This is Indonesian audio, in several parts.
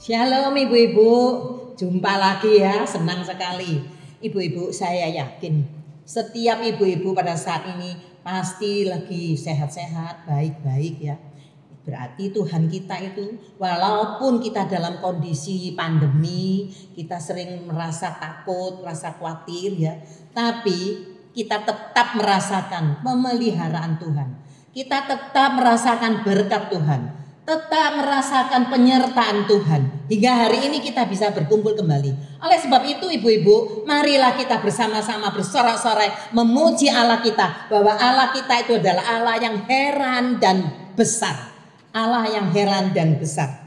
Shalom ibu-ibu, jumpa lagi ya, senang sekali. Ibu-ibu, saya yakin setiap ibu-ibu pada saat ini pasti lagi sehat-sehat, baik-baik ya. Berarti Tuhan kita itu walaupun kita dalam kondisi pandemi, kita sering merasa takut, merasa khawatir ya, tapi kita tetap merasakan pemeliharaan Tuhan. Kita tetap merasakan berkat Tuhan, tetap merasakan penyertaan Tuhan. Hingga hari ini kita bisa berkumpul kembali. Oleh sebab itu ibu-ibu, marilah kita bersama-sama bersorak-sorai memuji Allah kita, bahwa Allah kita itu adalah Allah yang heran dan besar. Allah yang heran dan besar.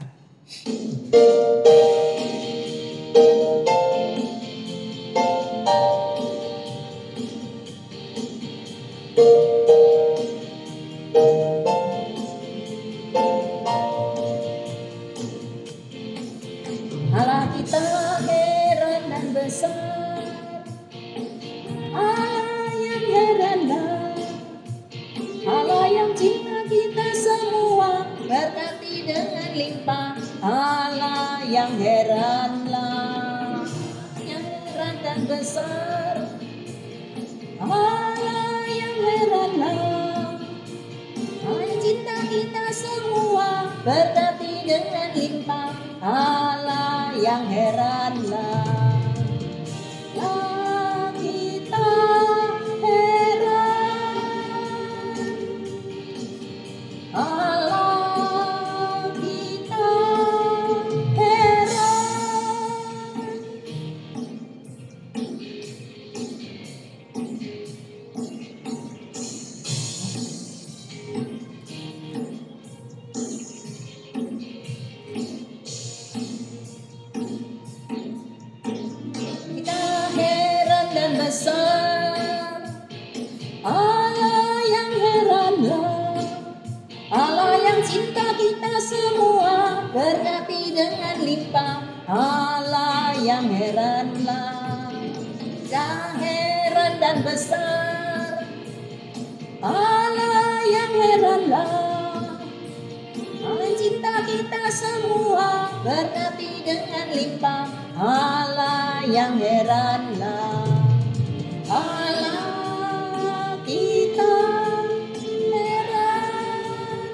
Allah kita heran dan besar, Allah yang heran dan Allah yang cinta kita semua, berkati dengan limpah. Allah yang heranlah, yang heran dan besar, Allah yang heranlah, Allah yang cinta kita semua, berkati dengan limpah. Allah yang heranlah, lah kita heran, Allah kita heran. Besar, Allah yang heranlah, Allah yang cinta kita semua, berkati dengan limpah. Allah yang heranlah, yang heran dan besar, Allah yang heranlah, Allah yang cinta kita semua, berkati dengan limpah. Allah yang heranlah, Allah kita heran,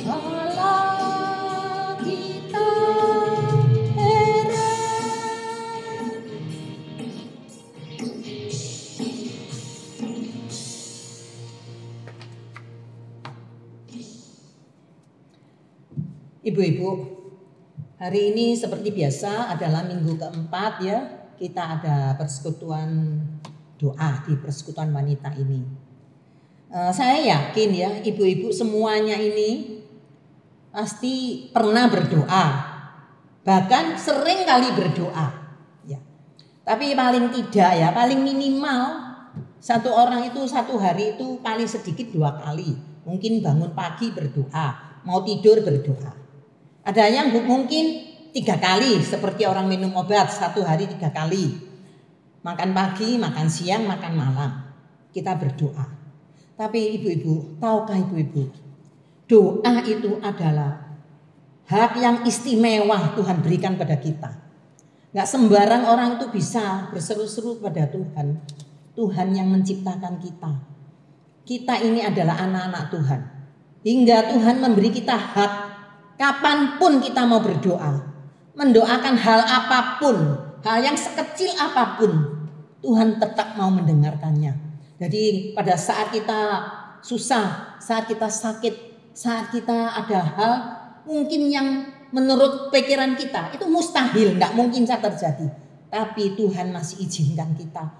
Allah kita heran. Ibu-ibu, hari ini seperti biasa adalah minggu keempat ya. Kita ada persekutuan doa di persekutuan wanita ini. Saya yakin ya ibu-ibu semuanya ini pasti pernah berdoa, bahkan sering kali berdoa. Ya. Tapi paling tidak ya, paling minimal satu orang itu satu hari itu paling sedikit 2 kali. Mungkin bangun pagi berdoa, mau tidur berdoa. Ada yang mungkin 3 kali seperti orang minum obat, satu hari 3 kali. Makan pagi, makan siang, makan malam. Kita berdoa. Tapi ibu-ibu, tahukah ibu-ibu, doa itu adalah hak yang istimewa Tuhan berikan pada kita. Gak sembarang orang itu bisa berseru-seru pada Tuhan. Tuhan yang menciptakan kita. Kita ini adalah anak-anak Tuhan. Hingga Tuhan memberi kita hak kapanpun kita mau berdoa. Mendoakan hal apapun, hal yang sekecil apapun, Tuhan tetap mau mendengarkannya. Jadi pada saat kita susah, saat kita sakit, saat kita ada hal mungkin yang menurut pikiran kita itu mustahil, nggak mungkin bisa terjadi. Tapi Tuhan masih izinkan kita.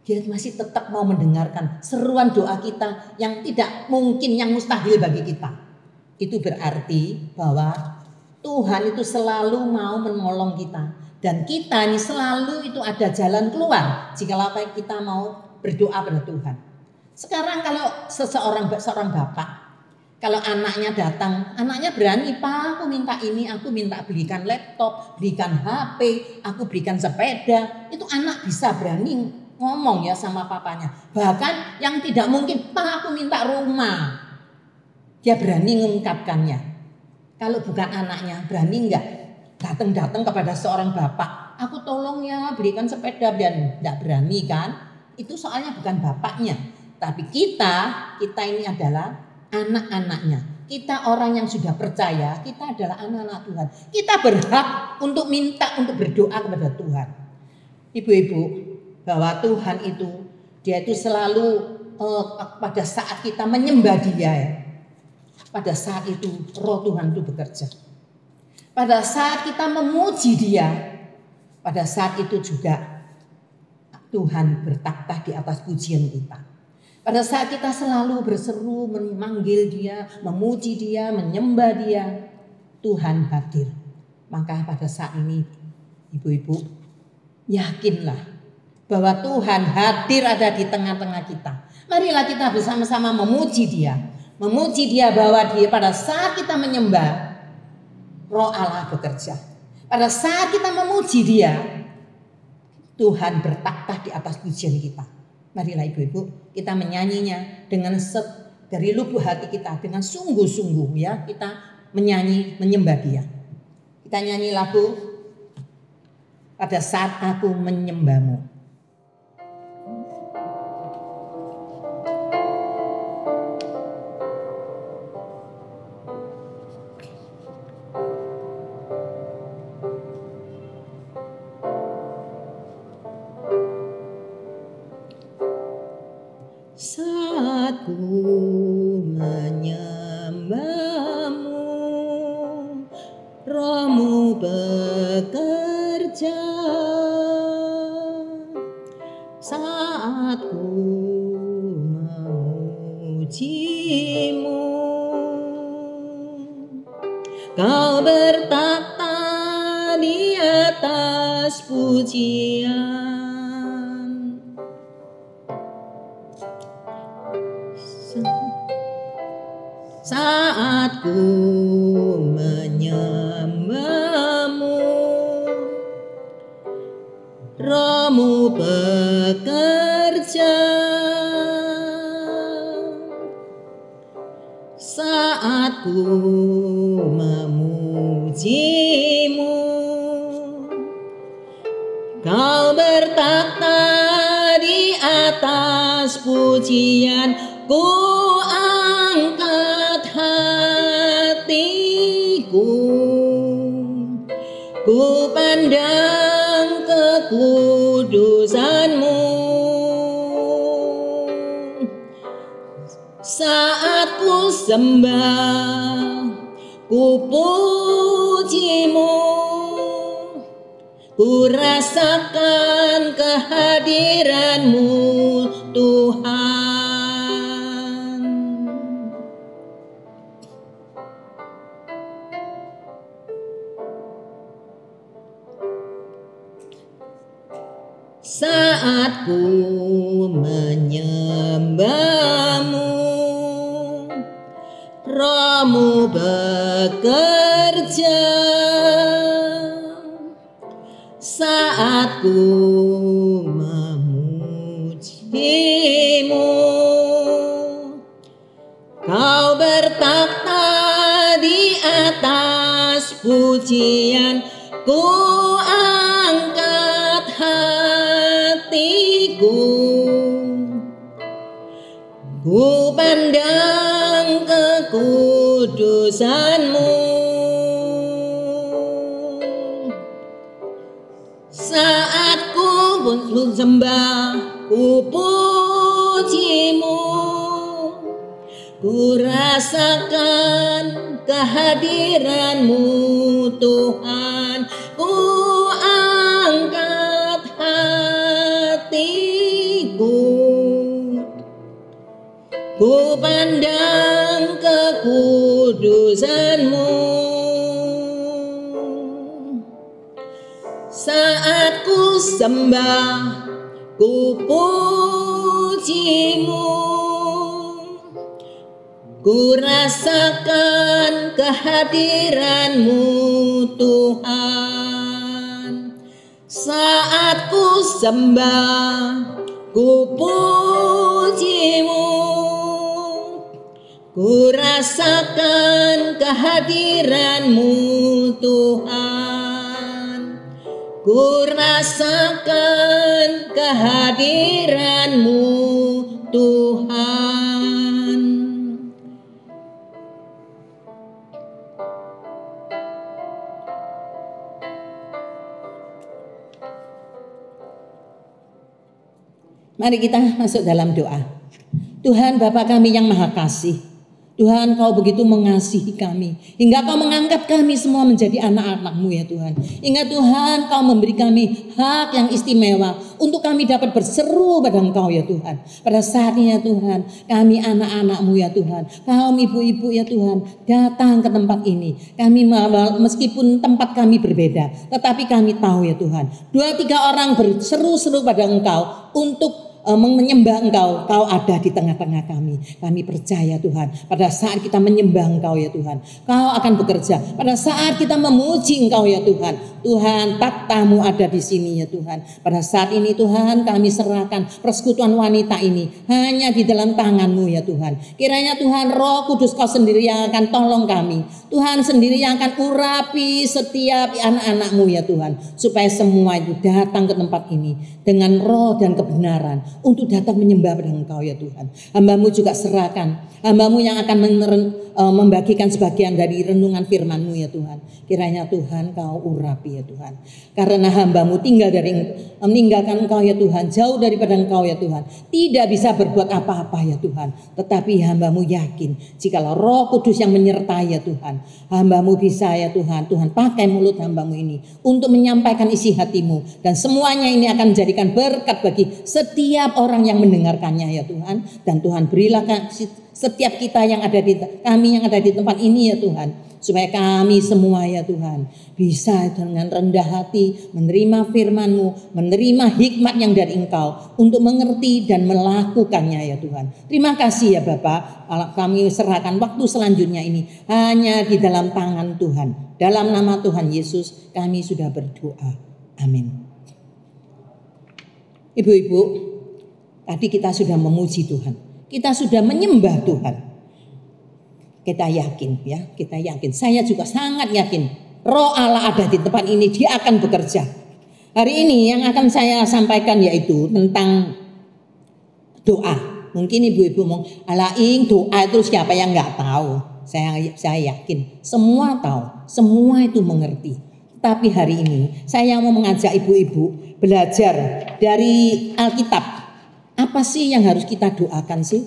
Dia masih tetap mau mendengarkan seruan doa kita yang tidak mungkin, yang mustahil bagi kita. Itu berarti bahwa Tuhan itu selalu mau menolong kita. Dan kita ini selalu itu ada jalan keluar jika kita mau berdoa pada Tuhan. Sekarang kalau seorang bapak, kalau anaknya datang, anaknya berani, Pak aku minta ini, aku minta belikan laptop, belikan HP, aku belikan sepeda. Itu anak bisa berani ngomong ya sama papanya. Bahkan yang tidak mungkin, Pak aku minta rumah. Dia berani mengungkapkannya. Kalau bukan anaknya, berani enggak datang kepada seorang bapak, aku tolong ya belikan sepeda, dan enggak berani kan? Itu soalnya bukan bapaknya, tapi kita ini adalah anak-anaknya. Kita orang yang sudah percaya, kita adalah anak-anak Tuhan. Kita berhak untuk minta, untuk berdoa kepada Tuhan. Ibu-ibu, bahwa Tuhan itu, Dia itu selalu pada saat kita menyembah Dia, pada saat itu Roh Tuhan itu bekerja. Pada saat kita memuji Dia, pada saat itu juga Tuhan bertakhta di atas pujian kita. Pada saat kita selalu berseru, memanggil Dia, memuji Dia, menyembah Dia, Tuhan hadir. Maka pada saat ini, ibu-ibu, yakinlah bahwa Tuhan hadir ada di tengah-tengah kita. Marilah kita bersama-sama memuji Dia. Memuji Dia bahwa Dia pada saat kita menyembah, Roh Allah bekerja. Pada saat kita memuji Dia, Tuhan bertakhta di atas pujian kita. Marilah ibu-ibu, kita menyanyinya dengan dari lubuk hati kita, dengan sungguh-sungguh ya, kita menyanyi, menyembah Dia. Kita nyanyi lagu Pada Saat Aku Menyembah-Mu. Saat ku menyembah-Mu, Roh-Mu bekerja. Saat ku memuji-Mu, Kau bertakhta di atas pujian. Saat ku menyembah-Mu, Roh-Mu bekerja. Saat ku memuji-Mu, Kau bertakhta di atas pujian. Ku angkat hatiku, ku pandang kekudusan-Mu. Saat ku sembah, ku puji-Mu, ku rasakan kehadiran-Mu Tuhan. Saat ku menyembah-Mu, Roh-Mu bekerja. Saat ku memuji-Mu, Kau bertakhta di atas pujian. Ku angkat hatiku, ku pandang kekudusan-Mu. Saat ku sembah, ku puji-Mu, ku rasakan kehadiran-Mu Tuhan. Ku angkat hatiku, ku pandang kekudusan-Mu. Saat ku sembah, ku puji-Mu, ku rasakan kehadiran-Mu Tuhan. Saat ku sembah, ku puji-Mu, ku rasakan kehadiran-Mu Tuhan. Ku rasakan kehadiran-Mu Tuhan. Mari kita masuk dalam doa. Tuhan Bapa kami yang Maha Kasih, Tuhan Kau begitu mengasihi kami, hingga Kau mengangkat kami semua menjadi anak-anak-Mu ya Tuhan. Hingga Tuhan Kau memberi kami hak yang istimewa untuk kami dapat berseru pada Engkau ya Tuhan. Pada saatnya Tuhan, kami anak-anak-Mu ya Tuhan, kaum ibu-ibu ya Tuhan, datang ke tempat ini. Kami meskipun tempat kami berbeda, tetapi kami tahu ya Tuhan, 2-3 orang berseru-seru pada Engkau untuk menyembah Engkau, Kau ada di tengah-tengah kami. Kami percaya Tuhan, pada saat kita menyembah Engkau ya Tuhan, Kau akan bekerja. Pada saat kita memuji Engkau ya Tuhan, Tuhan takhta-Mu ada di sini ya Tuhan. Pada saat ini Tuhan, kami serahkan persekutuan wanita ini hanya di dalam tangan-Mu ya Tuhan. Kiranya Tuhan Roh Kudus Kau sendiri yang akan tolong kami, Tuhan sendiri yang akan urapi setiap anak-anak-Mu ya Tuhan, supaya semua itu datang ke tempat ini dengan roh dan kebenaran untuk datang menyembah pada Engkau ya Tuhan. Hamba-Mu juga serahkan, hamba-Mu yang akan membagikan sebagian dari renungan firman-Mu ya Tuhan. Kiranya Tuhan Kau urapi ya Tuhan. Karena hamba-Mu meninggalkan Engkau ya Tuhan, jauh daripada Engkau ya Tuhan, tidak bisa berbuat apa-apa ya Tuhan. Tetapi hamba-Mu yakin, jikalau Roh Kudus yang menyertai ya Tuhan, hamba-Mu bisa ya Tuhan. Tuhan pakai mulut hamba-Mu ini untuk menyampaikan isi hati-Mu, dan semuanya ini akan menjadikan berkat bagi setiap orang yang mendengarkannya ya Tuhan. Dan Tuhan berilah setiap kita yang ada di kami yang ada di tempat ini ya Tuhan, supaya kami semua ya Tuhan bisa dengan rendah hati menerima firman-Mu, menerima hikmat yang dari Engkau untuk mengerti dan melakukannya ya Tuhan. Terima kasih ya Bapa, kami serahkan waktu selanjutnya ini hanya di dalam tangan Tuhan. Dalam nama Tuhan Yesus kami sudah berdoa. Amin. Ibu-ibu, tadi kita sudah memuji Tuhan, kita sudah menyembah Tuhan. Kita yakin ya, kita yakin. Saya juga sangat yakin Roh Allah ada di tempat ini, Dia akan bekerja. Hari ini yang akan saya sampaikan yaitu tentang doa. Mungkin ibu-ibu mau alaing doa itu siapa yang nggak tahu? Saya yakin semua tahu, semua itu mengerti. Tapi hari ini saya mau mengajak ibu-ibu belajar dari Alkitab. Apa sih yang harus kita doakan sih?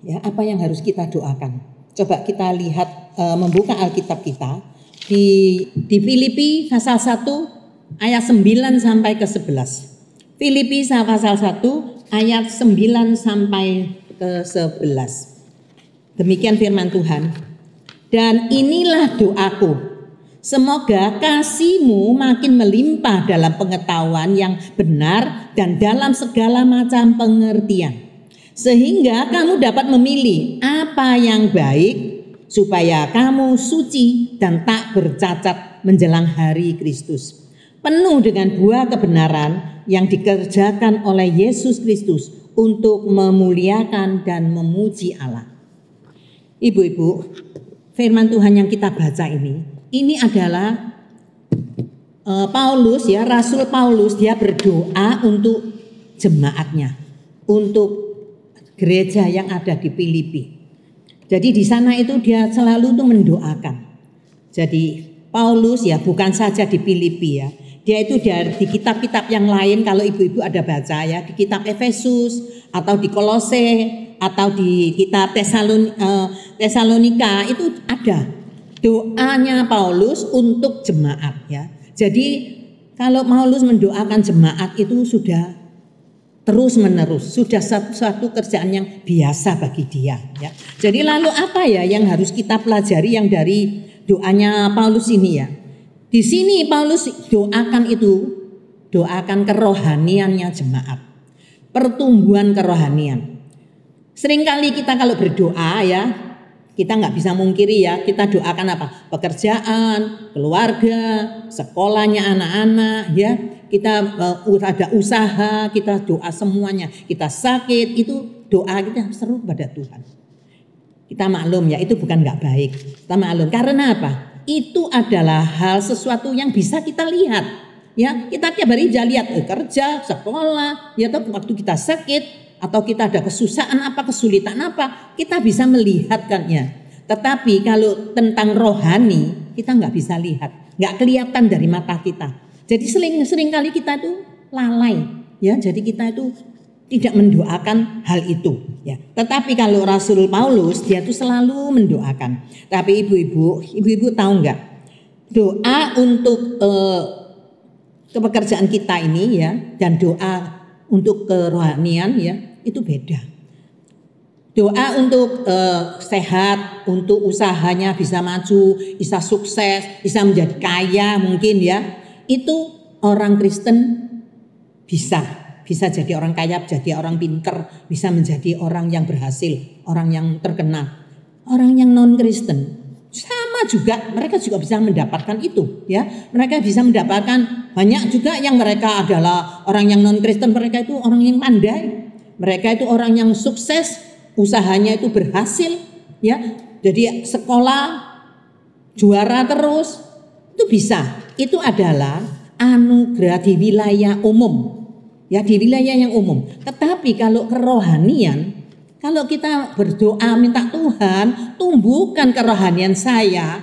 Ya, apa yang harus kita doakan? Coba kita lihat, membuka Alkitab kita di Filipi pasal 1 ayat 9 sampai ke 11. Filipi pasal 1 ayat 9 sampai ke 11. Demikian firman Tuhan. Dan inilah doaku, semoga kasih-Mu makin melimpah dalam pengetahuan yang benar dan dalam segala macam pengertian, sehingga kamu dapat memilih apa yang baik, supaya kamu suci dan tak bercacat menjelang hari Kristus, penuh dengan buah kebenaran yang dikerjakan oleh Yesus Kristus untuk memuliakan dan memuji Allah. Ibu-ibu, firman Tuhan yang kita baca ini adalah Paulus ya, Rasul Paulus, dia berdoa untuk jemaatnya, untuk gereja yang ada di Filipi. Jadi di sana itu dia selalu tuh mendoakan. Jadi Paulus ya bukan saja di Filipi ya, dia itu di kitab-kitab yang lain, kalau ibu-ibu ada baca ya, di kitab Efesus atau di Kolose atau di kitab Tesalonika itu ada doanya Paulus untuk jemaat ya. Jadi kalau Paulus mendoakan jemaat itu sudah terus menerus, sudah satu kerjaan yang biasa bagi dia ya. Jadi lalu apa ya yang harus kita pelajari yang dari doanya Paulus ini ya? Di sini Paulus doakan kerohaniannya jemaat, pertumbuhan kerohanian. Seringkali kita kalau berdoa ya, kita nggak bisa mungkiri ya, kita doakan apa? Pekerjaan, keluarga, sekolahnya anak-anak ya. Kita ada usaha, kita doa semuanya. Kita sakit, itu doa kita seru pada Tuhan. Kita maklum ya, itu bukan nggak baik. Kita maklum karena apa? Itu adalah hal sesuatu yang bisa kita lihat. Ya, kita tiap hari lihat kerja, sekolah, ya atau waktu kita sakit atau kita ada kesusahan apa, kesulitan apa, kita bisa melihatkannya. Tetapi kalau tentang rohani kita nggak bisa lihat, nggak kelihatan dari mata kita. Jadi sering kali kita itu lalai, ya. Jadi kita itu tidak mendoakan hal itu, ya. Tetapi kalau Rasul Paulus dia itu selalu mendoakan. Tapi ibu-ibu tahu nggak? Doa untuk kepekerjaan kita ini ya, dan doa untuk kerohanian ya, itu beda. Doa untuk sehat, untuk usahanya bisa maju, bisa sukses, bisa menjadi kaya mungkin ya. Itu orang Kristen bisa jadi orang kaya, jadi orang pinter, bisa menjadi orang yang berhasil, orang yang terkenal. Orang yang non-Kristen sama juga, mereka juga bisa mendapatkan itu ya. Mereka bisa mendapatkan banyak juga yang mereka adalah orang yang non-Kristen, mereka itu orang yang pandai. Mereka itu orang yang sukses, usahanya itu berhasil ya. Jadi sekolah juara terus, itu bisa. Itu adalah anugerah di wilayah umum. Ya, di wilayah yang umum. Tetapi kalau kerohanian, kalau kita berdoa minta Tuhan tumbuhkan kerohanian saya,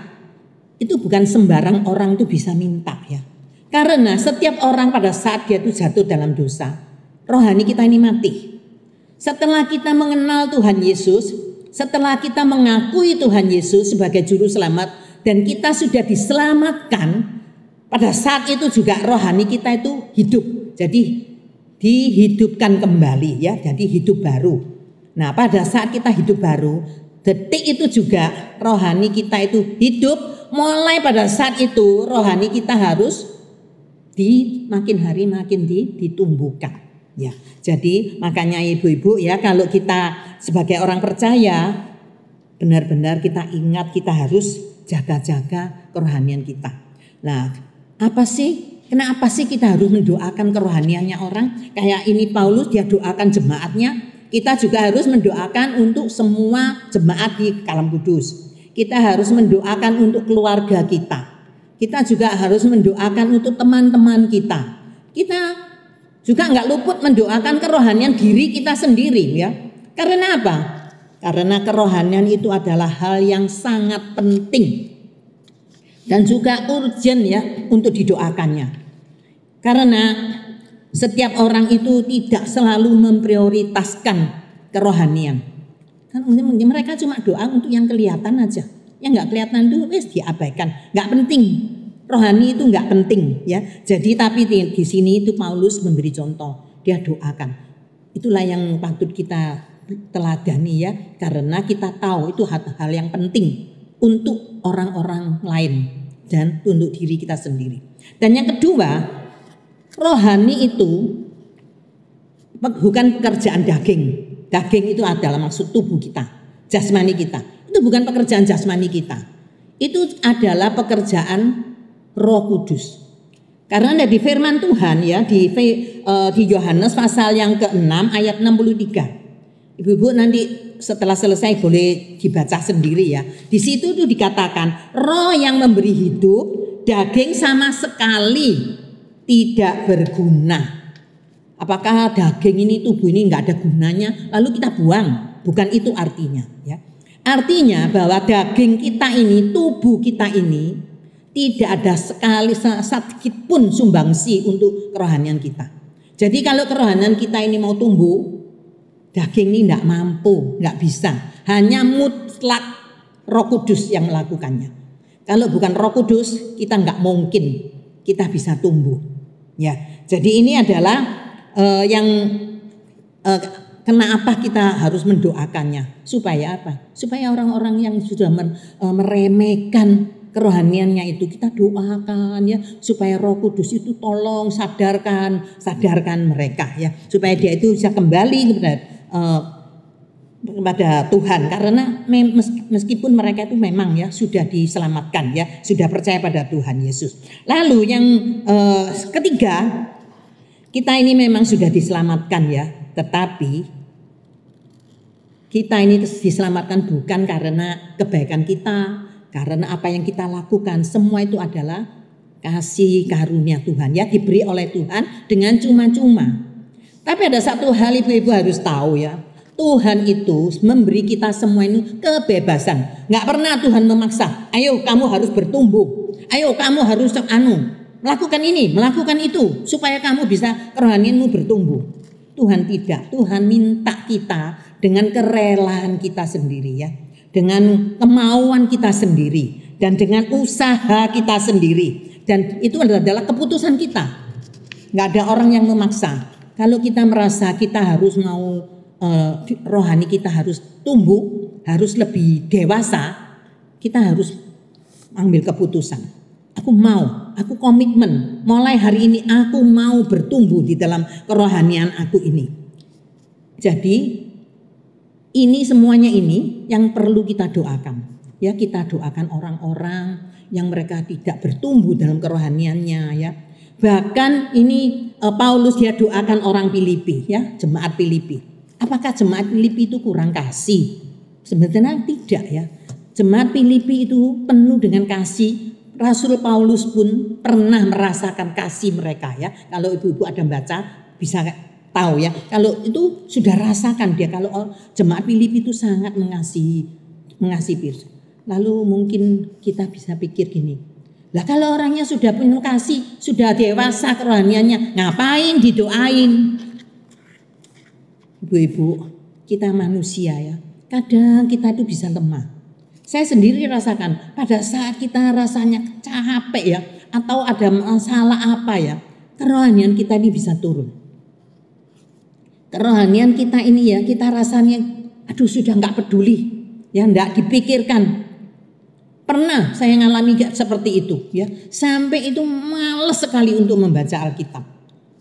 itu bukan sembarang orang itu bisa minta ya. Karena setiap orang pada saat dia itu jatuh dalam dosa, rohani kita ini mati. Setelah kita mengenal Tuhan Yesus, setelah kita mengakui Tuhan Yesus sebagai juru selamat dan kita sudah diselamatkan, pada saat itu juga rohani kita itu hidup. Jadi dihidupkan kembali ya, jadi hidup baru. Nah, pada saat kita hidup baru, detik itu juga rohani kita itu hidup. Mulai pada saat itu rohani kita harus makin hari makin ditumbuhkan ya. Jadi makanya ibu-ibu ya, kalau kita sebagai orang percaya benar-benar kita ingat kita harus jaga-jaga kerohanian kita. Nah, kenapa sih kita harus mendoakan kerohaniannya orang? Kayak ini Paulus dia doakan jemaatnya. Kita juga harus mendoakan untuk semua jemaat di Kalam Kudus. Kita harus mendoakan untuk keluarga kita. Kita juga harus mendoakan untuk teman-teman kita. Kita juga nggak luput mendoakan kerohanian diri kita sendiri ya. Karena apa? Karena kerohanian itu adalah hal yang sangat penting dan juga urgent ya untuk didoakannya. Karena setiap orang itu tidak selalu memprioritaskan kerohanian. Kan mereka cuma doa untuk yang kelihatan aja. Yang nggak kelihatan itu wis diabaikan, nggak penting. Rohani itu nggak penting ya. Jadi tapi di sini itu Paulus memberi contoh, dia doakan. Itulah yang patut kita teladani ya, karena kita tahu itu hal-hal yang penting untuk orang-orang lain dan untuk diri kita sendiri. Dan yang kedua, rohani itu bukan pekerjaan daging. Daging itu adalah maksud tubuh kita, jasmani kita. Itu bukan pekerjaan jasmani kita. Itu adalah pekerjaan Roh Kudus. Karena di firman Tuhan ya di Yohanes pasal yang ke-6 ayat 63. Ibu-ibu nanti setelah selesai boleh dibaca sendiri ya. Di situ tuh dikatakan roh yang memberi hidup, daging sama sekali tidak berguna. Apakah daging ini, tubuh ini nggak ada gunanya lalu kita buang? Bukan itu artinya ya. Artinya bahwa daging kita ini, tubuh kita ini tidak ada sekali sedikit pun sumbangsi untuk kerohanian kita. Jadi kalau kerohanian kita ini mau tumbuh, daging ini tidak mampu, nggak bisa. Hanya mutlak Roh Kudus yang melakukannya. Kalau bukan Roh Kudus, kita nggak mungkin kita bisa tumbuh. Ya, jadi ini adalah kenapa kita harus mendoakannya? Supaya apa? Supaya orang-orang yang sudah meremehkan kerohaniannya itu kita doakan ya, supaya Roh Kudus itu tolong sadarkan mereka ya, supaya dia itu bisa kembali kepada Tuhan, karena meskipun mereka itu memang ya sudah diselamatkan ya, sudah percaya pada Tuhan Yesus. Lalu yang ketiga, kita ini memang sudah diselamatkan ya, tetapi Kita ini diselamatkan bukan karena kebaikan kita, karena apa yang kita lakukan. Semua itu adalah kasih karunia Tuhan, ya, diberi oleh Tuhan dengan cuma-cuma. Tapi ada satu hal ibu-ibu harus tahu, ya. Tuhan itu memberi kita semua ini kebebasan. Nggak pernah Tuhan memaksa. Ayo kamu harus bertumbuh. Ayo kamu harus melakukan ini, melakukan itu supaya kamu bisa kerohanianmu bertumbuh. Tuhan tidak. Tuhan minta kita dengan kerelaan kita sendiri, ya. Dengan kemauan kita sendiri dan dengan usaha kita sendiri. Dan itu adalah keputusan kita. Nggak ada orang yang memaksa. Kalau kita merasa kita harus mau rohani kita harus tumbuh, harus lebih dewasa, kita harus ambil keputusan. Aku mau, aku komitmen, mulai hari ini aku mau bertumbuh di dalam kerohanian aku ini. Jadi ini semuanya ini yang perlu kita doakan. Ya, kita doakan orang-orang yang mereka tidak bertumbuh dalam kerohaniannya, ya. Bahkan ini Paulus dia doakan orang Filipi, ya, jemaat Filipi. Apakah jemaat Filipi itu kurang kasih? Sebenarnya tidak, ya. Jemaat Filipi itu penuh dengan kasih. Rasul Paulus pun pernah merasakan kasih mereka, ya. Kalau ibu-ibu ada baca bisa tahu, ya. Kalau itu sudah rasakan dia, kalau jemaat Filipi itu sangat mengasihi Firman. Lalu mungkin kita bisa pikir gini, lah kalau orangnya sudah penuh kasih, sudah dewasa kerohaniannya, ngapain didoain? Ibu-ibu, kita manusia, ya. Kadang kita itu bisa lemah. Saya sendiri rasakan pada saat kita rasanya capek, ya, atau ada masalah apa, ya, kerohanian kita ini bisa turun. Kerohanian kita ini, ya, kita rasanya aduh sudah nggak peduli, ya, nggak dipikirkan. Pernah saya ngalami seperti itu, ya, sampai itu males sekali untuk membaca Alkitab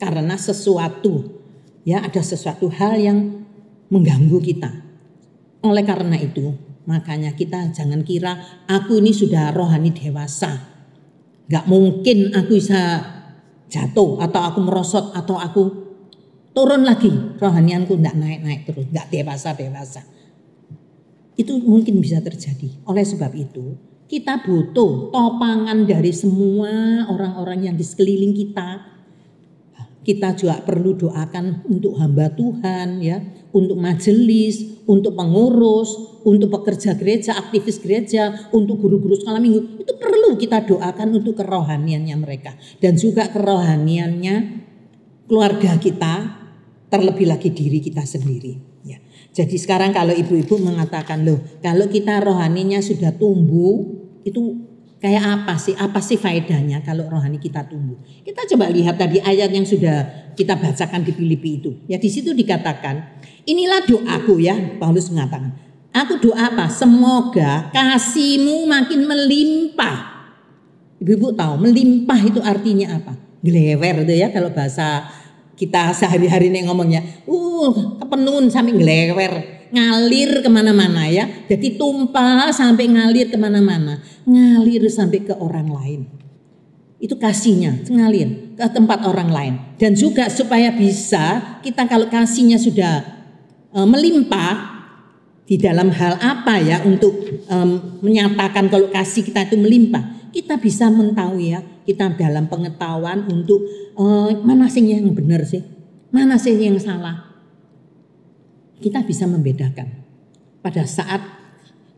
karena sesuatu, ya, ada sesuatu hal yang mengganggu kita. Oleh karena itu, makanya kita jangan kira aku ini sudah rohani dewasa, gak mungkin aku bisa jatuh atau aku merosot atau aku turun lagi, rohanianku gak naik-naik terus, gak dewasa-dewasa. Itu mungkin bisa terjadi. Oleh sebab itu kita butuh topangan dari semua orang-orang yang di sekeliling kita. Kita juga perlu doakan untuk hamba Tuhan, ya, untuk majelis, untuk pengurus, untuk pekerja gereja, aktivis gereja, untuk guru-guru sekolah minggu. Itu perlu kita doakan untuk kerohaniannya mereka dan juga kerohaniannya keluarga kita, terlebih lagi diri kita sendiri, ya. Jadi sekarang kalau ibu-ibu mengatakan, loh, kalau kita rohaninya sudah tumbuh, itu kayak apa sih? Apa sih faedahnya kalau rohani kita tumbuh? Kita coba lihat tadi ayat yang sudah kita bacakan di Filipi itu. Ya, di situ dikatakan, inilah doaku, ya, Paulus mengatakan. Aku doa apa? Semoga kasihmu makin melimpah. Ibu-ibu tahu melimpah itu artinya apa? Gelewer itu, ya, kalau bahasa kita sehari-hari ini ngomongnya. Kepenuhan sampai gelewer. Ngalir kemana-mana, ya. Jadi tumpah sampai ngalir kemana-mana. Ngalir sampai ke orang lain. Itu kasihnya, ngalir ke tempat orang lain. Dan juga supaya bisa kita kalau kasihnya sudah melimpah di dalam hal apa, ya, untuk menyatakan kalau kasih kita itu melimpah. Kita bisa mengetahui, ya, kita dalam pengetahuan untuk mana sih yang benar sih, mana sih yang salah. Kita bisa membedakan pada saat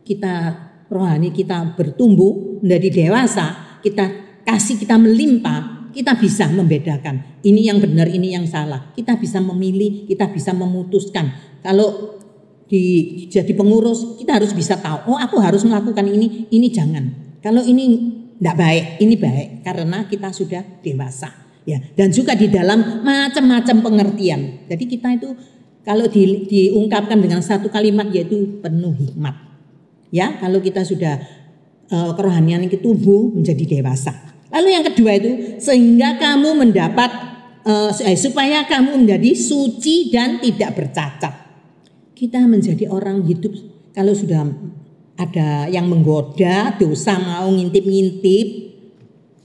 kita rohani kita bertumbuh menjadi dewasa, kita kasih kita melimpah, kita bisa membedakan ini yang benar, ini yang salah. Kita bisa memilih, kita bisa memutuskan. Kalau jadi pengurus, kita harus bisa tahu, oh aku harus melakukan ini jangan. Kalau ini tidak baik, ini baik, karena kita sudah dewasa, ya. Dan juga di dalam macam-macam pengertian. Jadi kita itu kalau diungkapkan dengan satu kalimat yaitu penuh hikmat. Ya, kalau kita sudah kerohanian itu tumbuh menjadi dewasa. Lalu yang kedua itu sehingga kamu mendapat supaya kamu menjadi suci dan tidak bercacat. Kita menjadi orang hidup kalau sudah ada yang menggoda, dosa mau ngintip-ngintip,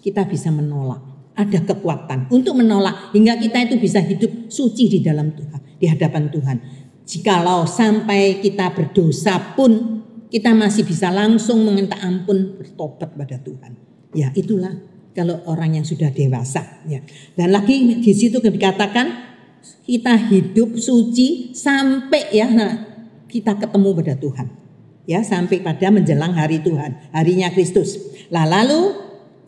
kita bisa menolak. Ada kekuatan untuk menolak hingga kita itu bisa hidup suci di dalam Tuhan, di hadapan Tuhan. Jikalau sampai kita berdosa pun kita masih bisa langsung meminta ampun, bertobat pada Tuhan. Ya, itulah kalau orang yang sudah dewasa, ya. Dan lagi di situ dikatakan kita hidup suci sampai kita ketemu pada Tuhan. Ya, sampai pada menjelang hari Tuhan, harinya Kristus. Lalu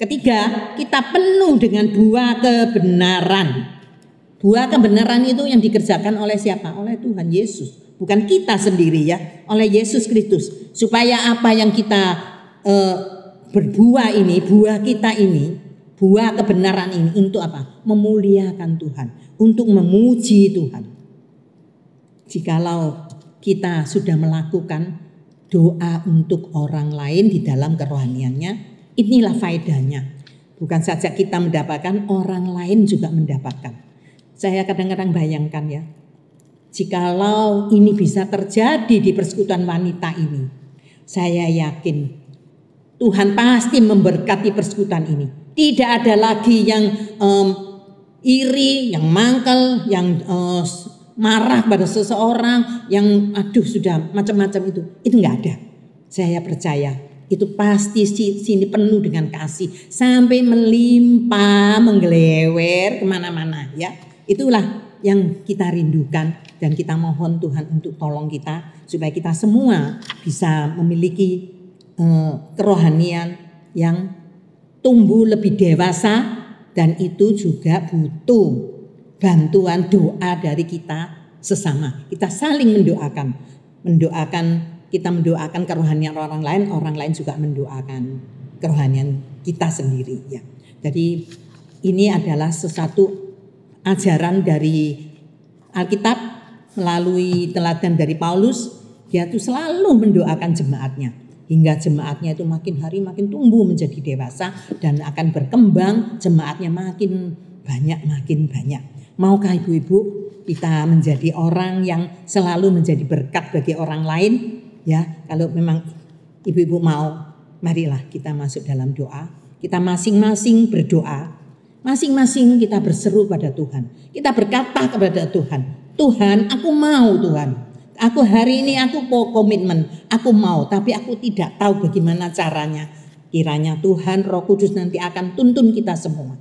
ketiga, kita penuh dengan buah kebenaran. Buah kebenaran itu yang dikerjakan oleh siapa? Oleh Tuhan Yesus. Bukan kita sendiri, ya. Oleh Yesus Kristus. Supaya apa yang kita berbuah ini, buah kita ini, buah kebenaran ini untuk apa? Memuliakan Tuhan. Untuk memuji Tuhan. Jikalau kita sudah melakukan doa untuk orang lain di dalam kerohaniannya, inilah faedahnya. Bukan saja kita mendapatkan, orang lain juga mendapatkan. Saya kadang-kadang bayangkan, ya, jikalau ini bisa terjadi di persekutuan wanita ini, saya yakin Tuhan pasti memberkati persekutuan ini. Tidak ada lagi yang iri, yang mangkel, yang marah pada seseorang, yang sudah macam-macam itu nggak ada. Saya percaya itu pasti sini penuh dengan kasih sampai melimpah, menggelewer kemana-mana, ya. Itulah yang kita rindukan dan kita mohon Tuhan untuk tolong kita supaya kita semua bisa memiliki kerohanian yang tumbuh lebih dewasa, dan itu juga butuh bantuan doa dari kita sesama. Kita saling mendoakan, kita mendoakan kerohanian orang lain juga mendoakan kerohanian kita sendiri, ya. Jadi ini adalah sesuatu ajaran dari Alkitab melalui teladan dari Paulus. Dia tuh selalu mendoakan jemaatnya hingga jemaatnya itu makin hari makin tumbuh menjadi dewasa dan akan berkembang, jemaatnya makin banyak. Maukah ibu-ibu kita menjadi orang yang selalu menjadi berkat bagi orang lain, ya? Kalau memang ibu-ibu mau, marilah kita masuk dalam doa. Kita masing-masing berdoa. Masing-masing kita berseru pada Tuhan. Kita berkata kepada Tuhan, Tuhan, aku mau, Tuhan. Aku hari ini aku komitmen, aku mau, tapi aku tidak tahu bagaimana caranya. Kiranya Tuhan Roh Kudus nanti akan tuntun kita semua.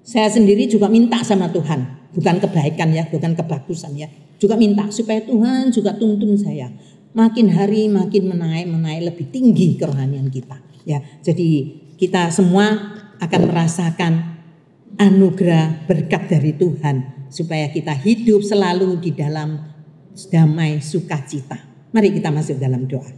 Saya sendiri juga minta sama Tuhan, bukan kebaikan, ya, bukan kebagusan, ya. Juga minta supaya Tuhan juga tuntun saya. Makin hari makin menaik lebih tinggi kerohanian kita, ya. Jadi kita semua akan merasakan anugerah berkat dari Tuhan supaya kita hidup selalu di dalam damai sukacita. Mari kita masuk dalam doa.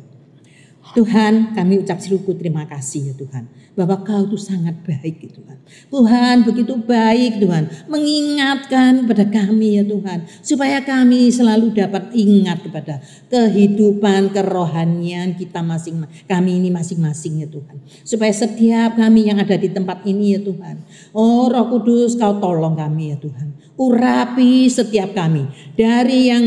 Tuhan, kami ucap syukur terima kasih, ya Tuhan, bahwa Kau itu sangat baik, ya Tuhan. Tuhan begitu baik, Tuhan, mengingatkan kepada kami, ya Tuhan, supaya kami selalu dapat ingat kepada kehidupan kerohanian kita masing-masing, ya Tuhan. Supaya setiap kami yang ada di tempat ini, ya Tuhan, oh Roh Kudus, Kau tolong kami, ya Tuhan. Urapi setiap kami, dari yang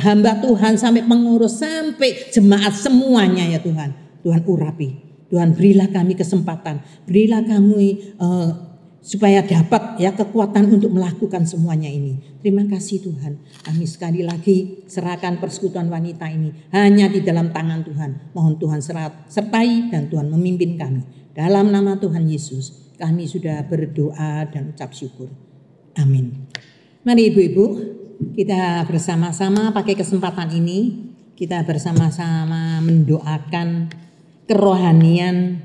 hamba Tuhan sampai pengurus sampai jemaat semuanya, ya Tuhan. Tuhan urapi, Tuhan berilah kami kesempatan, berilah kami supaya dapat, ya, kekuatan untuk melakukan semuanya ini. Terima kasih Tuhan. Kami sekali lagi serahkan persekutuan wanita ini hanya di dalam tangan Tuhan. Mohon Tuhan sertai dan Tuhan memimpin kami. Dalam nama Tuhan Yesus kami sudah berdoa dan ucap syukur. Amin. Mari ibu-ibu kita bersama-sama pakai kesempatan ini, kita bersama-sama mendoakan kerohanian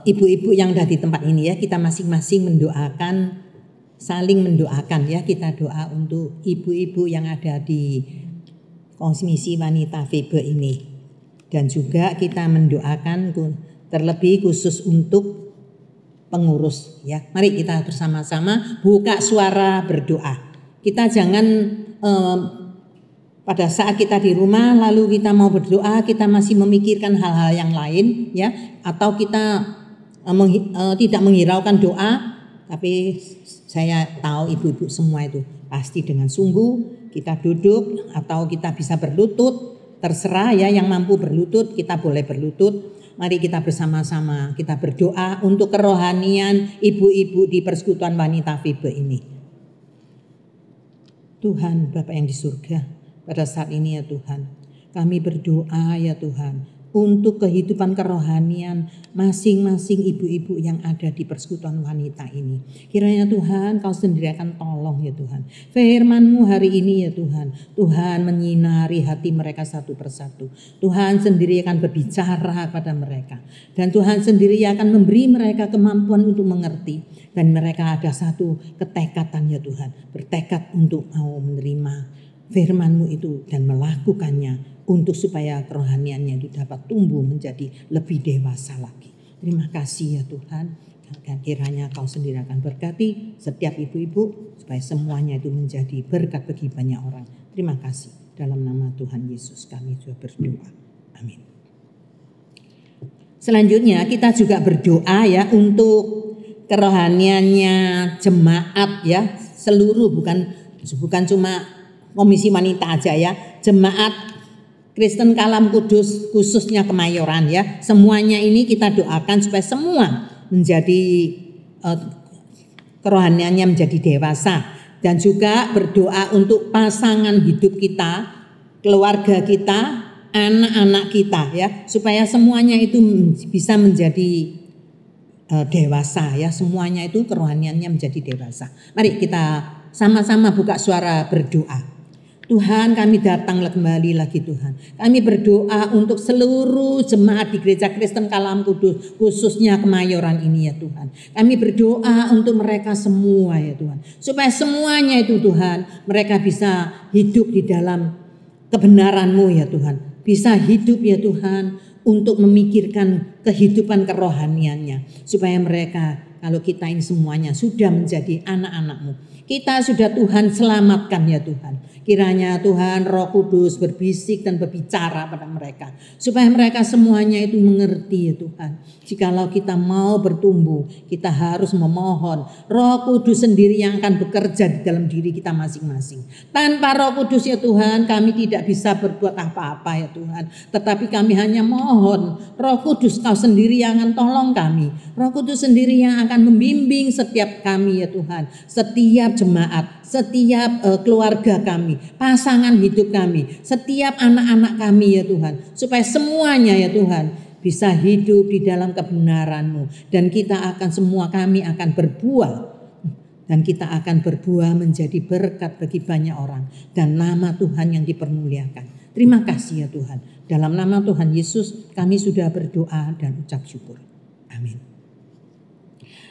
ibu-ibu yang ada di tempat ini, ya. Kita masing-masing mendoakan, saling mendoakan, ya. Kita doa untuk ibu-ibu yang ada di Komisi Wanita Febe ini, dan juga kita mendoakan terlebih khusus untuk pengurus, ya. Mari kita bersama-sama buka suara berdoa. Kita jangan pada saat kita di rumah lalu kita mau berdoa kita masih memikirkan hal-hal yang lain, ya, atau kita tidak menghiraukan doa. Tapi saya tahu ibu-ibu semua itu pasti dengan sungguh kita duduk atau kita bisa berlutut, terserah, ya, yang mampu berlutut kita boleh berlutut. Mari kita bersama-sama kita berdoa untuk kerohanian ibu-ibu di Persekutuan Wanita Febe ini. Tuhan Bapa yang di surga, pada saat ini ya Tuhan, kami berdoa ya Tuhan untuk kehidupan kerohanian masing-masing ibu-ibu yang ada di persekutuan wanita ini. Kiranya Tuhan Kau sendiri akan tolong ya Tuhan. Firman-Mu hari ini ya Tuhan, Tuhan menyinari hati mereka satu persatu. Tuhan sendiri akan berbicara pada mereka. Dan Tuhan sendiri akan memberi mereka kemampuan untuk mengerti. Dan mereka ada satu ketekatan ya Tuhan, bertekad untuk mau menerima firman-Mu itu dan melakukannya untuk supaya kerohaniannya itu dapat tumbuh menjadi lebih dewasa lagi. Terima kasih ya Tuhan. Dan kiranya Kau sendiri akan berkati setiap ibu-ibu supaya semuanya itu menjadi berkat bagi banyak orang. Terima kasih. Dalam nama Tuhan Yesus kami sudah berdoa. Amin. Selanjutnya kita juga berdoa ya untuk kerohaniannya jemaat ya, seluruh bukan cuma Komisi Wanita aja ya, jemaat Kristen Kalam Kudus khususnya Kemayoran ya. Semuanya ini kita doakan supaya semua menjadi kerohaniannya menjadi dewasa, dan juga berdoa untuk pasangan hidup kita, keluarga kita, anak-anak kita ya, supaya semuanya itu bisa menjadi dewasa ya, semuanya itu kerohaniannya menjadi dewasa. Mari kita sama-sama buka suara berdoa. Tuhan, kami datang kembali lagi Tuhan. Kami berdoa untuk seluruh jemaat di Gereja Kristen Kalam Kudus, khususnya Kemayoran ini ya Tuhan. Kami berdoa untuk mereka semua ya Tuhan. Supaya semuanya itu Tuhan, mereka bisa hidup di dalam kebenaran-Mu ya Tuhan. Bisa hidup ya Tuhan untuk memikirkan kehidupan kerohaniannya. Supaya mereka, kalau kita ini semuanya sudah menjadi anak-anak-Mu, kita sudah Tuhan selamatkan ya Tuhan. Kiranya Tuhan Roh Kudus berbisik dan berbicara pada mereka, supaya mereka semuanya itu mengerti ya Tuhan. Jikalau kita mau bertumbuh, kita harus memohon Roh Kudus sendiri yang akan bekerja di dalam diri kita masing-masing. Tanpa Roh Kudus ya Tuhan, kami tidak bisa berbuat apa-apa ya Tuhan. Tetapi kami hanya mohon Roh Kudus Kau sendiri yang akan tolong kami. Roh Kudus sendiri yang akan membimbing setiap kami ya Tuhan. Setiap jemaat, setiap keluarga kami, pasangan hidup kami, setiap anak-anak kami ya Tuhan, supaya semuanya ya Tuhan bisa hidup di dalam kebenaran-Mu, dan kita akan semua kami akan berbuah, dan kita akan berbuah menjadi berkat bagi banyak orang, dan nama Tuhan yang dipermuliakan. Terima kasih ya Tuhan. Dalam nama Tuhan Yesus kami sudah berdoa dan ucap syukur. Amin.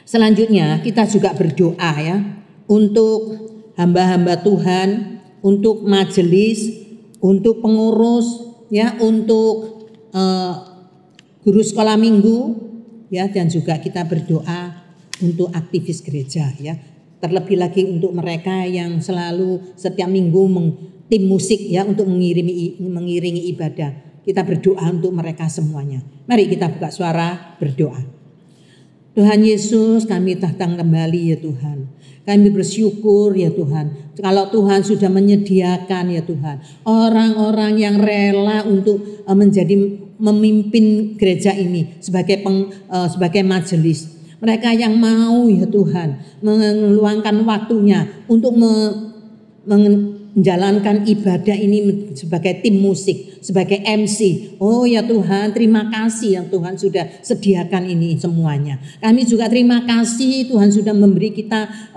Selanjutnya kita juga berdoa ya untuk hamba-hamba Tuhan, untuk majelis, untuk pengurus ya, untuk guru sekolah minggu ya, dan juga kita berdoa untuk aktivis gereja ya. Terlebih lagi untuk mereka yang selalu setiap minggu tim musik ya, untuk mengiringi ibadah. Kita berdoa untuk mereka semuanya. Mari kita buka suara berdoa. Tuhan Yesus, kami datang kembali ya Tuhan. Kami bersyukur ya Tuhan, kalau Tuhan sudah menyediakan ya Tuhan orang-orang yang rela untuk menjadi memimpin gereja ini sebagai majelis. Mereka yang mau ya Tuhan meluangkan waktunya untuk menjalankan ibadah ini sebagai tim musik, sebagai MC. Oh ya Tuhan, terima kasih yang Tuhan sudah sediakan ini semuanya. Kami juga terima kasih Tuhan sudah memberi kita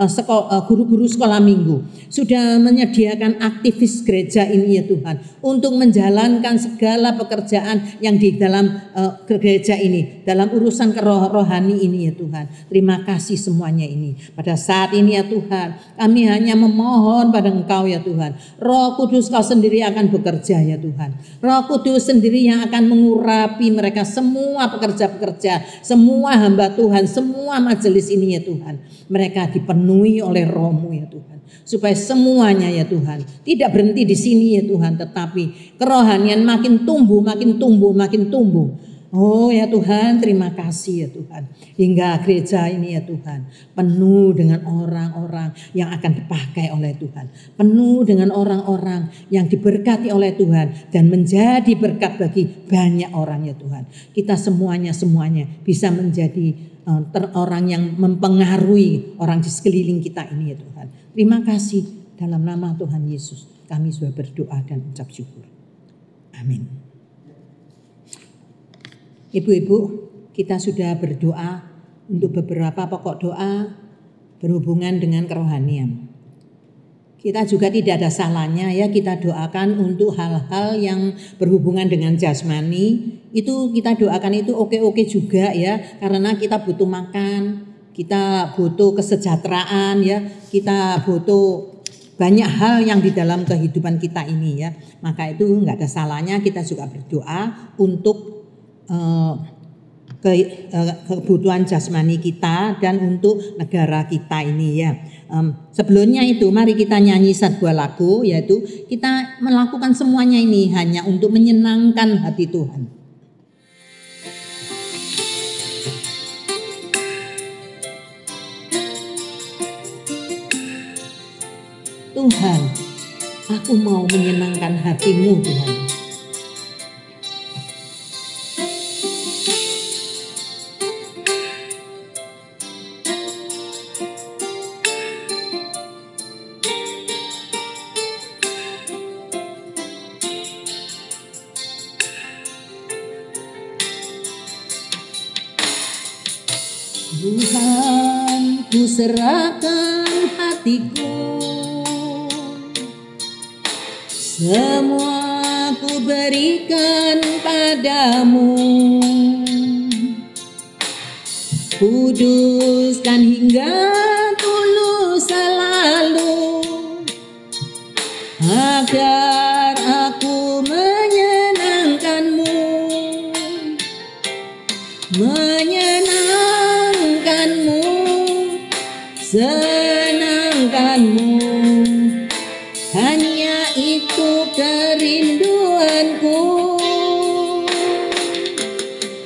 guru-guru sekolah minggu, sudah menyediakan aktivis gereja ini ya Tuhan, untuk menjalankan segala pekerjaan yang di dalam gereja ini, dalam urusan rohani ini ya Tuhan. Terima kasih semuanya ini. Pada saat ini ya Tuhan, kami hanya memohon pada Engkau ya Tuhan, Roh Kudus Kau sendiri akan bekerja ya Tuhan. Roh Kudus sendiri yang akan mengurapi mereka semua pekerja-pekerja, semua hamba Tuhan, semua majelis ini ya Tuhan. Mereka dipenuhi oleh Roh-Mu ya Tuhan, supaya semuanya ya Tuhan tidak berhenti di sini ya Tuhan, tetapi kerohanian makin tumbuh, makin tumbuh, makin tumbuh. Oh ya Tuhan, terima kasih ya Tuhan. Hingga gereja ini ya Tuhan penuh dengan orang-orang yang akan dipakai oleh Tuhan. Penuh dengan orang-orang yang diberkati oleh Tuhan dan menjadi berkat bagi banyak orang ya Tuhan. Kita semuanya bisa menjadi orang yang mempengaruhi orang di sekeliling kita ini ya Tuhan. Terima kasih Dalam nama Tuhan Yesus kami sudah berdoa dan ucap syukur. Amin. Ibu-ibu, kita sudah berdoa untuk beberapa pokok doa berhubungan dengan kerohanian. Kita juga tidak ada salahnya ya kita doakan untuk hal-hal yang berhubungan dengan jasmani. Itu kita doakan itu oke-oke juga ya, karena kita butuh makan, kita butuh kesejahteraan ya, kita butuh banyak hal yang di dalam kehidupan kita ini ya. Maka itu enggak ada salahnya kita juga berdoa untuk kebutuhan jasmani kita dan untuk negara kita ini ya. Sebelumnya itu mari kita nyanyi satu buah lagu, yaitu kita melakukan semuanya ini hanya untuk menyenangkan hati Tuhan. Tuhan, aku mau menyenangkan hatimu Tuhan. Tuhan, ku serahkan hatiku, semua ku berikan padamu. Kuduskan hingga tulus selalu, agar aku menyenangkanmu, senangkanmu. Hanya itu kerinduanku,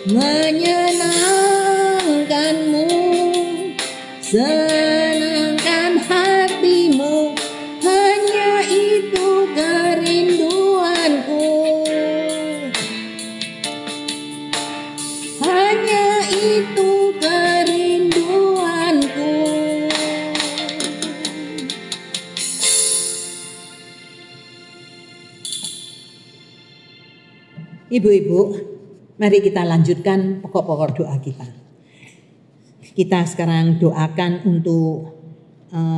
menyenangkanmu, senangkan hatimu. Hanya itu kerinduanku, hanya itu kerinduanku. Ibu-ibu, mari kita lanjutkan pokok-pokok doa kita. Kita sekarang doakan untuk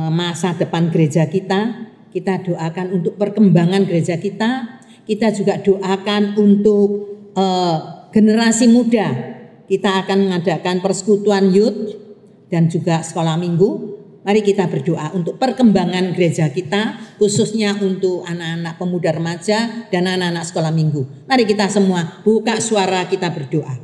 masa depan gereja kita. Kita doakan untuk perkembangan gereja kita. Kita juga doakan untuk generasi muda. Kita akan mengadakan persekutuan youth dan juga sekolah minggu. Mari kita berdoa untuk perkembangan gereja kita, khususnya untuk anak-anak pemuda remaja dan anak-anak sekolah minggu. Mari kita semua buka suara kita berdoa.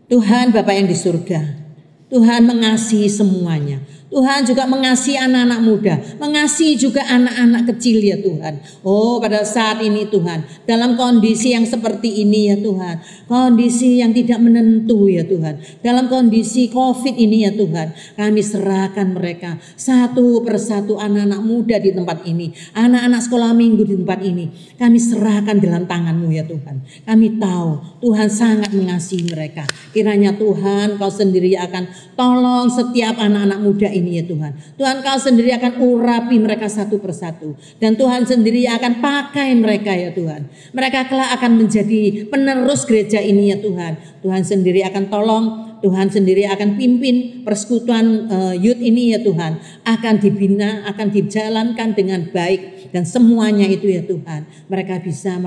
Tuhan Bapa yang di surga, Tuhan mengasihi semuanya. Tuhan juga mengasihi anak-anak muda, mengasihi juga anak-anak kecil ya Tuhan. Oh, pada saat ini Tuhan, dalam kondisi yang seperti ini ya Tuhan, kondisi yang tidak menentu ya Tuhan, dalam kondisi COVID ini ya Tuhan, kami serahkan mereka satu persatu, anak-anak muda di tempat ini, anak-anak sekolah minggu di tempat ini, kami serahkan dalam tangan-Mu ya Tuhan. Kami tahu Tuhan sangat mengasihi mereka. Kiranya Tuhan Kau sendiri akan tolong setiap anak-anak muda ini ya Tuhan. Tuhan Kau sendiri akan urapi mereka satu persatu. Dan Tuhan sendiri akan pakai mereka ya Tuhan. Mereka kelak akan menjadi penerus gereja ini ya Tuhan. Tuhan sendiri akan tolong, Tuhan sendiri akan pimpin persekutuan youth ini ya Tuhan. Akan dibina, akan dijalankan dengan baik. Dan semuanya itu ya Tuhan, mereka bisa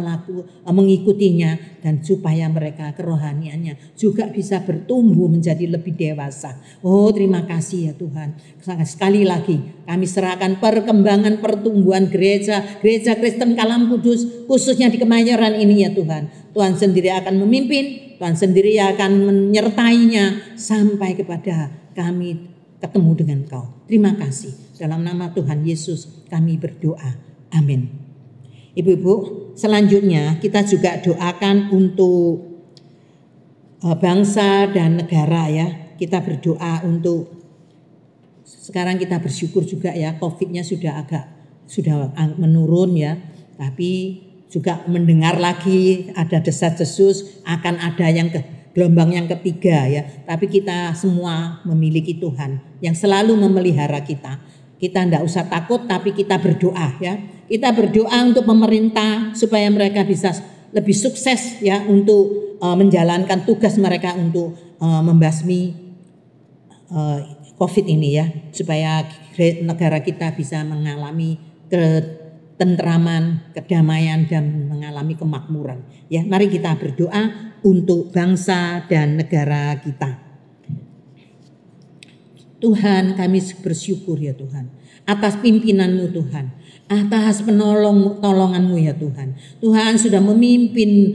mengikutinya dan supaya mereka kerohaniannya juga bisa bertumbuh menjadi lebih dewasa. Oh, terima kasih ya Tuhan. Sekali lagi kami serahkan perkembangan pertumbuhan gereja Kristen Kalam Kudus khususnya di Kemayoran ini ya Tuhan. Tuhan sendiri akan memimpin, Tuhan sendiri akan menyertainya sampai kepada kami ketemu dengan Kau. Terima kasih. Dalam nama Tuhan Yesus kami berdoa. Amin. Ibu-ibu, selanjutnya kita juga doakan untuk bangsa dan negara ya. Kita berdoa untuk, sekarang kita bersyukur juga ya, COVID-nya sudah menurun ya. Tapi juga mendengar lagi ada desas-desus akan ada gelombang yang ketiga ya. Tapi kita semua memiliki Tuhan yang selalu memelihara kita. Kita tidak usah takut, tapi kita berdoa ya. Kita berdoa untuk pemerintah supaya mereka bisa lebih sukses ya untuk menjalankan tugas mereka untuk membasmi COVID ini ya, supaya negara kita bisa mengalami ketentraman, kedamaian dan mengalami kemakmuran. Ya, mari kita berdoa untuk bangsa dan negara kita. Tuhan, kami bersyukur ya Tuhan atas pimpinan-Mu Tuhan, atas penolongan-Mu ya Tuhan. Tuhan sudah memimpin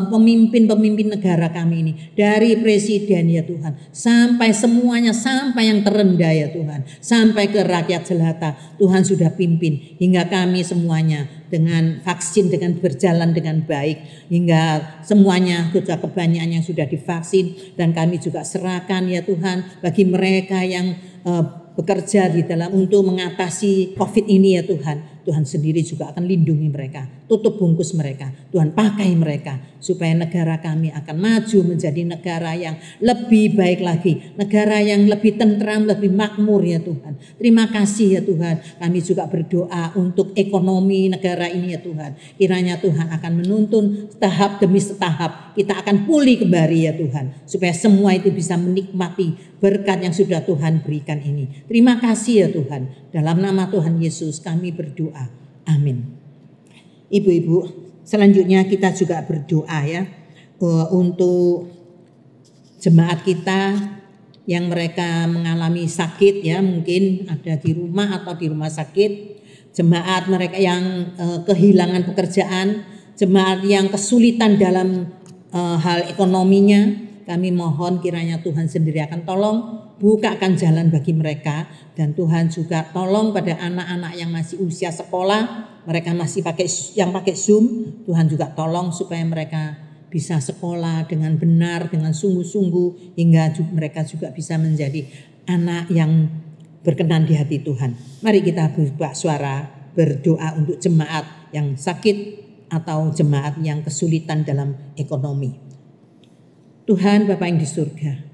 pemimpin negara kami ini, dari presiden ya Tuhan sampai semuanya, sampai yang terendah ya Tuhan, sampai ke rakyat jelata. Tuhan sudah pimpin hingga kami semuanya dengan vaksin dengan berjalan dengan baik, hingga semuanya sudah kebanyakan yang sudah divaksin, dan kami juga serahkan ya Tuhan bagi mereka yang bekerja di dalam untuk mengatasi COVID ini ya Tuhan. Tuhan sendiri juga akan lindungi mereka, tutup bungkus mereka, Tuhan pakai mereka supaya negara kami akan maju menjadi negara yang lebih baik lagi, negara yang lebih tentram, lebih makmur ya Tuhan. Terima kasih ya Tuhan. Kami juga berdoa untuk ekonomi negara ini ya Tuhan. Kiranya Tuhan akan menuntun tahap demi tahap, kita akan pulih kembali ya Tuhan, supaya semua itu bisa menikmati berkat yang sudah Tuhan berikan ini. Terima kasih ya Tuhan. Dalam nama Tuhan Yesus kami berdoa. Amin. Ibu-ibu, selanjutnya kita juga berdoa ya untuk jemaat kita yang mereka mengalami sakit ya, mungkin ada di rumah atau di rumah sakit, jemaat mereka yang kehilangan pekerjaan, jemaat yang kesulitan dalam hal ekonominya. Kami mohon kiranya Tuhan sendiri akan tolong, bukakan jalan bagi mereka, dan Tuhan juga tolong pada anak-anak yang masih usia sekolah, mereka masih pakai Zoom, Tuhan juga tolong supaya mereka bisa sekolah dengan benar, dengan sungguh-sungguh, hingga mereka juga bisa menjadi anak yang berkenan di hati Tuhan. Mari kita buka suara berdoa untuk jemaat yang sakit atau jemaat yang kesulitan dalam ekonomi. Tuhan Bapa yang di surga,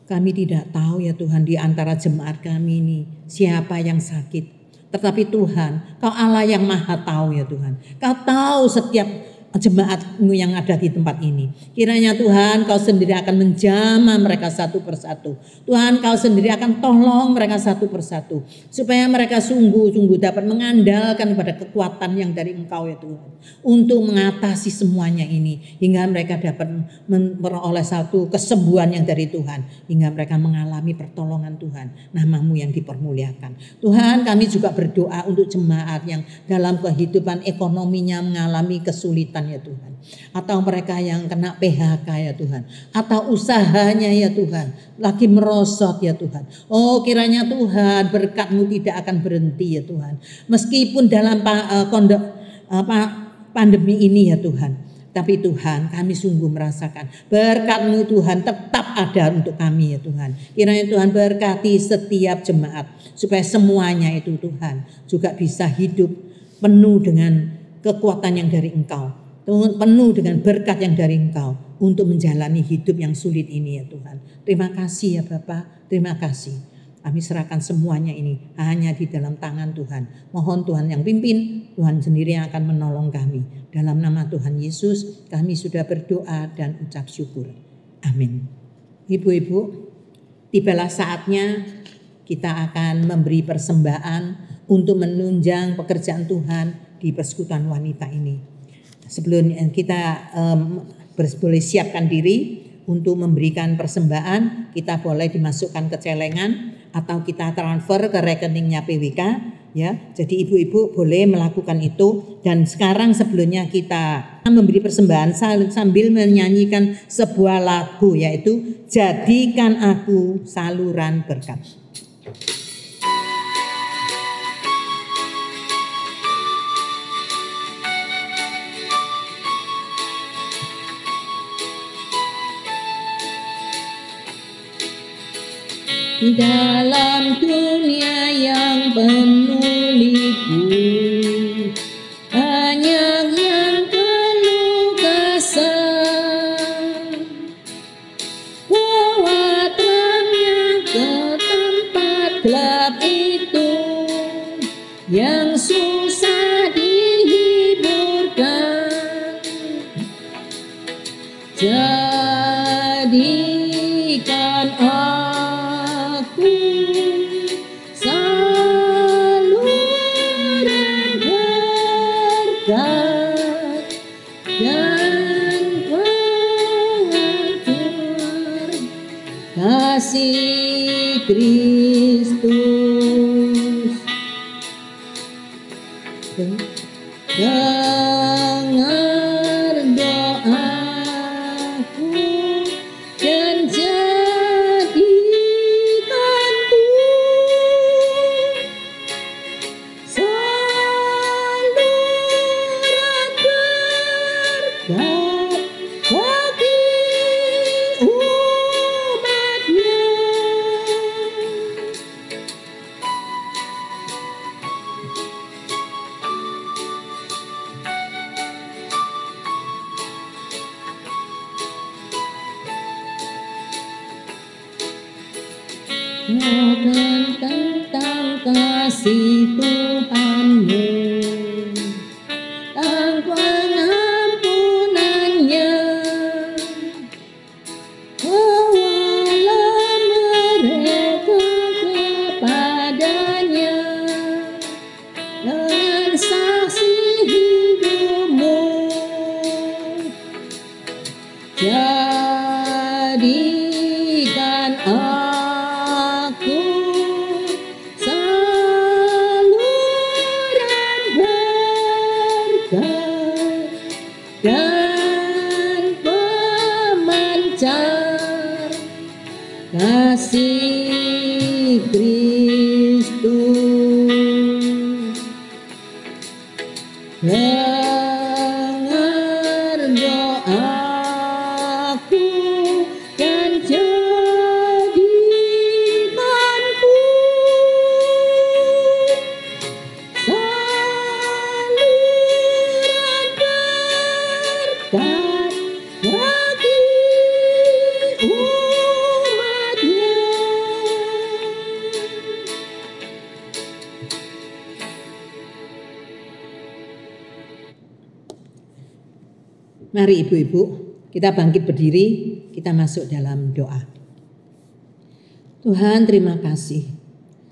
kami tidak tahu ya Tuhan di antara jemaat kami ini siapa yang sakit. Tetapi Tuhan, Kau Allah yang maha tahu ya Tuhan. Kau tahu setiap jemaat-Mu yang ada di tempat ini. Kiranya Tuhan Kau sendiri akan menjamah mereka satu persatu. Tuhan Kau sendiri akan tolong mereka satu persatu. Supaya mereka sungguh-sungguh dapat mengandalkan pada kekuatan yang dari Engkau ya Tuhan. Untuk mengatasi semuanya ini. Hingga mereka dapat memperoleh satu kesembuhan yang dari Tuhan. Hingga mereka mengalami pertolongan Tuhan. Nama-Mu yang dipermuliakan. Tuhan, kami juga berdoa untuk jemaat yang dalam kehidupan ekonominya mengalami kesulitan ya Tuhan, atau mereka yang kena PHK ya Tuhan, atau usahanya ya Tuhan lagi merosot ya Tuhan. Oh kiranya Tuhan berkat-Mu tidak akan berhenti ya Tuhan, meskipun dalam pandemi ini ya Tuhan. Tapi Tuhan, kami sungguh merasakan berkat-Mu Tuhan tetap ada untuk kami ya Tuhan. Kiranya Tuhan berkati setiap jemaat supaya semuanya itu Tuhan juga bisa hidup penuh dengan kekuatan yang dari Engkau, penuh dengan berkat yang dari Engkau untuk menjalani hidup yang sulit ini ya Tuhan. Terima kasih ya Bapa, terima kasih. Kami serahkan semuanya ini hanya di dalam tangan Tuhan. Mohon Tuhan yang pimpin, Tuhan sendiri yang akan menolong kami. Dalam nama Tuhan Yesus kami sudah berdoa dan ucap syukur. Amin. Ibu-ibu, tibalah saatnya kita akan memberi persembahan untuk menunjang pekerjaan Tuhan di persekutuan wanita ini. Sebelum kita boleh siapkan diri untuk memberikan persembahan, kita boleh dimasukkan ke celengan atau kita transfer ke rekeningnya PWK ya. Jadi ibu-ibu boleh melakukan itu. Dan sekarang sebelumnya kita memberi persembahan sambil menyanyikan sebuah lagu, yaitu Jadikan Aku Saluran Berkat. Di dalam dunia yang penuh liku, hanya yang penuh kasar, bawa terangnya ke tempat gelap itu. jadikan aku saluran berkat dan pengatur kasih Kristus. Dengar doaku dan jadikanku saluran berkat bagi umat-Nya. Tentang kasih Tuhan-Mu, tentang pengampunan-Nya, bawalah mereka kepada-Nya dengan saksi hidup-Mu. Jadikan aku saluran berkat dan pemancar kasih Kristus. Dengar doaku dan jadikanku saluran berkat bagi umat-Nya. Mari ibu-ibu, kita bangkit berdiri, kita masuk dalam doa. Tuhan, terima kasih.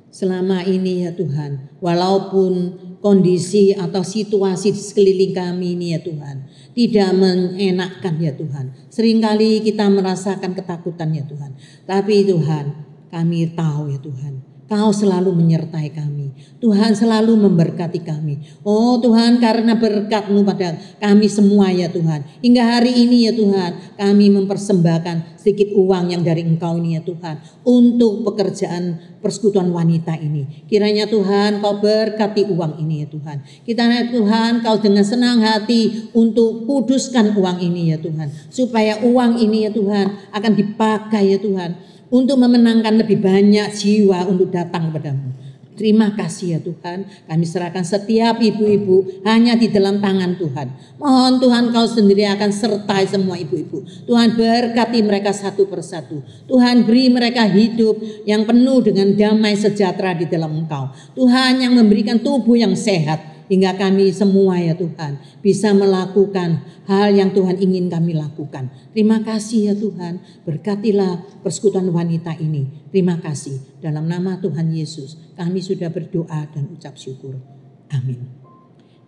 Selama ini ya Tuhan, walaupun kondisi atau situasi di sekeliling kami ini ya Tuhan tidak mengenakkan ya Tuhan. Seringkali kita merasakan ketakutan ya Tuhan. Tapi Tuhan, kami tahu ya Tuhan, Kau selalu menyertai kami. Tuhan selalu memberkati kami. Oh Tuhan, karena berkat-Mu pada kami semua ya Tuhan. Hingga hari ini ya Tuhan, kami mempersembahkan sedikit uang yang dari Engkau ini ya Tuhan, untuk pekerjaan persekutuan wanita ini. Kiranya Tuhan Kau berkati uang ini ya Tuhan. Kiranya Tuhan Kau dengan senang hati untuk kuduskan uang ini ya Tuhan. Supaya uang ini ya Tuhan akan dipakai ya Tuhan untuk memenangkan lebih banyak jiwa untuk datang kepadamu. Terima kasih ya Tuhan, kami serahkan setiap ibu-ibu hanya di dalam tangan Tuhan. Mohon Tuhan Kau sendiri akan sertai semua ibu-ibu. Tuhan berkati mereka satu persatu. Tuhan beri mereka hidup yang penuh dengan damai sejahtera di dalam Engkau. Tuhan yang memberikan tubuh yang sehat, hingga kami semua ya Tuhan bisa melakukan hal yang Tuhan ingin kami lakukan. Terima kasih ya Tuhan, berkatilah persekutuan wanita ini. Terima kasih, dalam nama Tuhan Yesus kami sudah berdoa dan ucap syukur. Amin.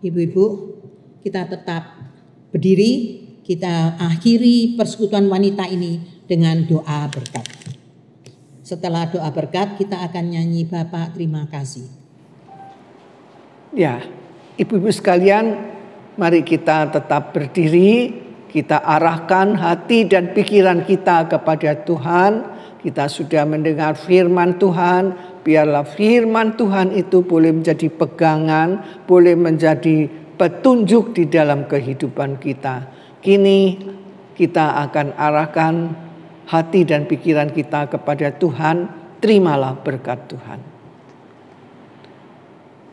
Ibu-ibu, kita tetap berdiri, kita akhiri persekutuan wanita ini dengan doa berkat. Setelah doa berkat kita akan nyanyi Bapa terima kasih. Ya, ibu-ibu sekalian, mari kita tetap berdiri, kita arahkan hati dan pikiran kita kepada Tuhan. Kita sudah mendengar firman Tuhan, biarlah firman Tuhan itu boleh menjadi pegangan, boleh menjadi petunjuk di dalam kehidupan kita. Kini kita akan arahkan hati dan pikiran kita kepada Tuhan, terimalah berkat Tuhan.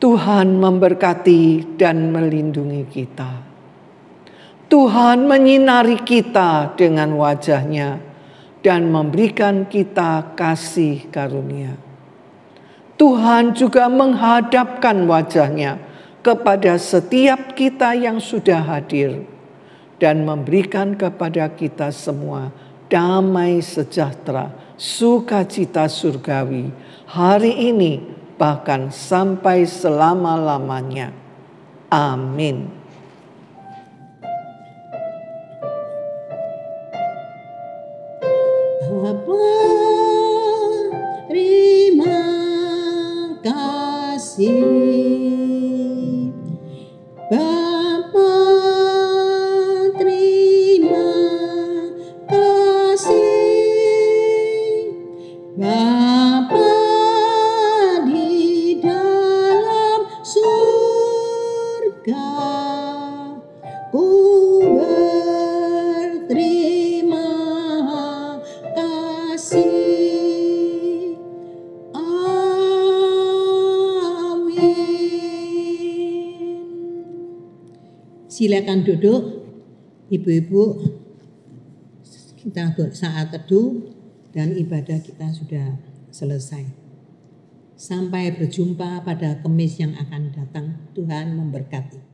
Tuhan memberkati dan melindungi kita. Tuhan menyinari kita dengan wajah-Nya dan memberikan kita kasih karunia. Tuhan juga menghadapkan wajah-Nya kepada setiap kita yang sudah hadir dan memberikan kepada kita semua damai sejahtera, sukacita surgawi, hari ini bahkan sampai selama-lamanya. Amin. Bapa, terima kasih. Bapa, terima kasih. Bapa di dalam surga, ku berterima kasih. Amin. Silakan duduk, ibu-ibu. Kita saat teduh dan ibadah kita sudah selesai. Sampai berjumpa pada Kamis yang akan datang. Tuhan memberkati.